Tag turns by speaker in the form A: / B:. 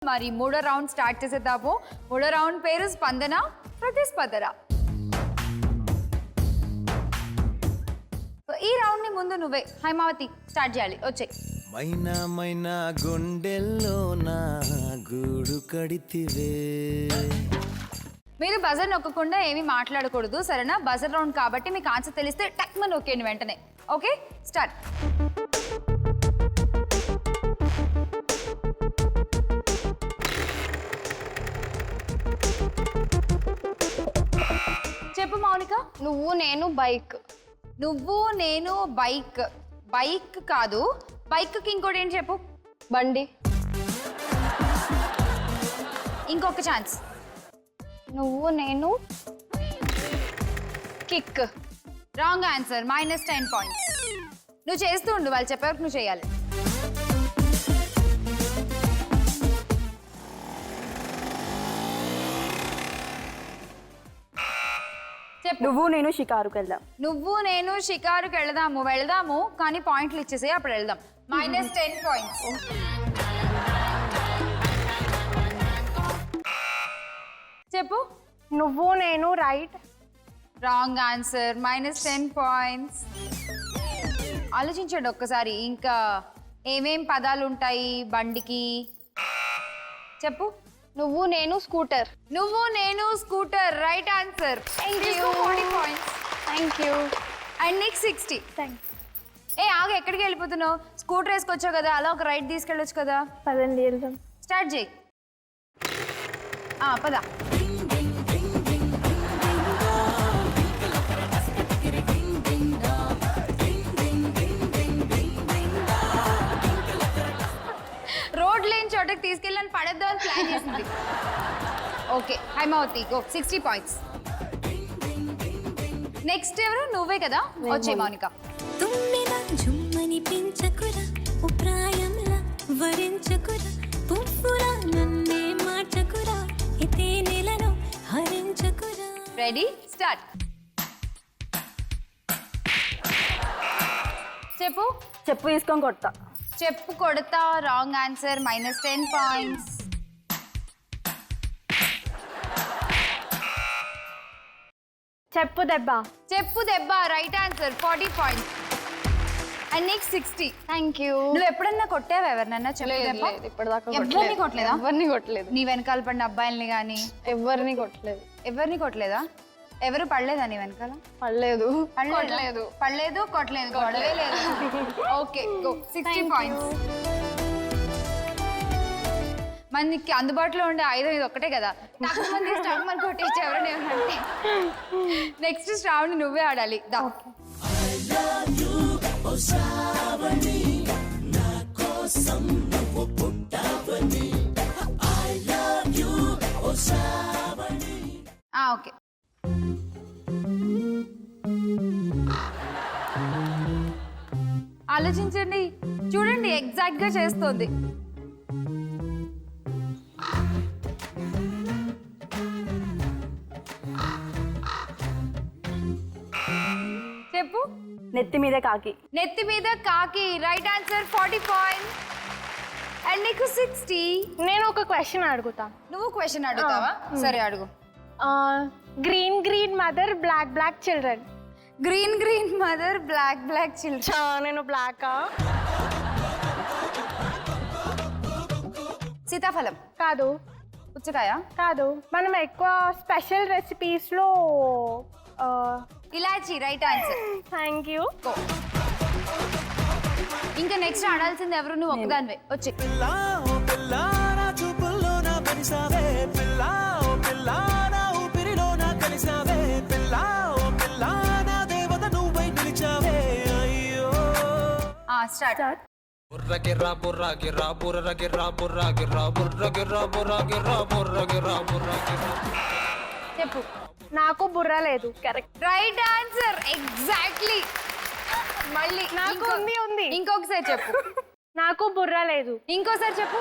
A: మరి మూడో round start చేసేద్దాము. మూడో రౌండ్ పేరు స్పందన ప్రతిస్పందన. ఈ రౌండ్ ని ముందు నువ్వే హైమావతి స్టార్ట్ చేయాలి. వచ్చే
B: మైనా మైనా గుండెల్లో నా గూడు కడితివే.
A: మీరు బజర్ నొక్కకుండా ఏమీ మాట్లాడకూడదు, సరేనా? బజర్ రౌండ్ కాబట్టి మీకు ఆన్సర్ తెలిస్తే టక్మ నొక్కేయండి వెంటనే. Okay, start. చెప్పు మౌనిక.
C: నువ్వు నేను బైక్.
A: నువ్వు నేను బైక్. బైక్ కాదు, బైక్కి ఇంకోటి ఏంటి చెప్పు?
C: బండి.
A: ఇంకొక ఛాన్స్.
C: నువ్వు నేను కిక్.
A: Wrong answer, -10 points. నువ్వు చేస్తూ ఉండు, వాళ్ళు చెప్పే వరకు నువ్వు చేయాలి. చెప్పు.
D: నువ్వు నేను షికారుకు వెళ్దాం.
A: నువ్వు నేను షికారుకి వెళదాము కానీ పాయింట్లు ఇచ్చేసే అప్పుడు వెళ్దాం. -10 పాయింట్స్. చెప్పు.
C: నువ్వు నేను రైట్.
A: Wrong answer, -10 points. ఆలోచించండి ఒక్కసారి, ఇంకా ఏమేం పదాలు ఉంటాయి బండికి? చెప్పు.
C: నువ్వు నేను స్కూటర్.
A: నువ్వు నేను scooter, right answer. 40 points.
C: Thank you.
A: And next 60.
C: Thanks.
A: ఆగు, ఎక్కడికి వెళ్ళిపోతున్నావు? స్కూటర్ వేసుకొచ్చావు కదా, అలా ఒక రైడ్ తీసుకెళ్ళొచ్చు కదా.
C: పదండి వెళ్దాం.
A: స్టార్ట్ చేయి. పద. రోడ్ లేని చోటకి తీసుకెళ్ళని పడేద్దామని ప్లాన్ చేసింది. Okay, Haimavathi go. 60 points. Next ఎవరు? నువ్వే కదా. వచ్చే మౌనిక.
E: తుమ్మిన జుమ్మని పెంచకురా, ఉప్రాయంలా వరించకురా, పువ్వులా నన్నే మార్చకురా, ఇతే నెలను హరించకురా.
A: Ready, start. చెప్పు.
D: చెప్పు తీసుకొని కొడతా.
A: చెప్పు కొడతా, రాంగ్ ఆన్సర్, -10 పాయింట్స్.
C: చెప్పు దెబ్బ.
A: చెప్పు దెబ్బ, right answer, 40 points. And next 60.
C: Thank you.
A: నువ్వు ఎప్పుడన్నా కొట్టావా ఎవరినన్నా? చెప్పు దెబ్బ.
C: ఇప్పటిదాకా
A: ఎవరిని కొట్టలేదా?
C: ఎవరిని కొట్టలేదు.
A: నీ వెనకాల పడిన అబ్బాయిల్ని కానీ
C: ఎవరిని కొట్టలేదు.
A: ఎవరిని కొట్టలేదా? ఎవరు పడలేదా నీ వెనకాల?
C: పడలేదు.
A: పడలేదు. పడలేదు, కొట్టలేదు, గొడవే లేదు. Okay, go. 60 పాయింట్స్. మనకి అందుబాటులో ఉండే ఆయుధం ఇది ఒక్కటే కదా. మంది స్టాక్ మన కొట్టేసి ఎవరైనా ఏమంటే. నెక్స్ట్ శ్రావణి నువ్వే ఆడాలి. దా. ఓకే. ఆలోచించండి, చూడండి ఎగ్జాక్ట్ గా చేస్తోంది. చెప్పు.
D: నెత్తి మీద కాకి.
A: నెత్తి మీద కాకి, రైట్ ఆన్సర్, 40 పాయింట్స్. అండ్ నీకు 60.
C: నేను ఒక క్వశ్చన్ అడుగుతా.
A: నువ్వు క్వశ్చన్ అడుగుతావా? సరే అడుగు.
C: Green green mother, black black children.
A: Green green mother, black black children.
C: నేను బ్లాకా?
A: సీతాఫలం
C: కాదు.
A: పుచ్చకాయ
C: కాదు. మనం ఎక్కువ స్పెషల్ రెసిపీస్ లో
A: ఇలాచి, రైట్ ఆన్సర్.
C: Thank you.
A: ఇంకా నెక్స్ట్ ఆడాల్సింది ఎవరు? నువ్వు ఒక్కదానివే. వచ్చి
B: పిల్లా ఓ పిల్లా నా చూపుల్లో నా పరిసావే, పిల్లా ఓ పిల్లా నా ఊపిరిలో నా కలిసావే, పిల్లా ఓ పిల్లా నా దేవత నువ్వై నిలిచావే. అయ్యో
A: స్టార్ట్.
B: బుర్ర గిర్రా బుర్ర గిర్రా బుర్ర గిర్రా బుర్ర గిర్రా బుర్ర గిర్రా బుర్ర గిర్రా బుర్ర గిర్రా బుర్ర గిర్రా.
A: చెప్పు.
C: నాకు బుర్ర లేదు. కరెక్ట్.
A: Right answer, exactly. మళ్ళీ
C: నాకు ఉంది.
A: ఇంకొకసారి చెప్పు.
C: నాకు బుర్ర లేదు.
A: ఇంకోసారి చెప్పు.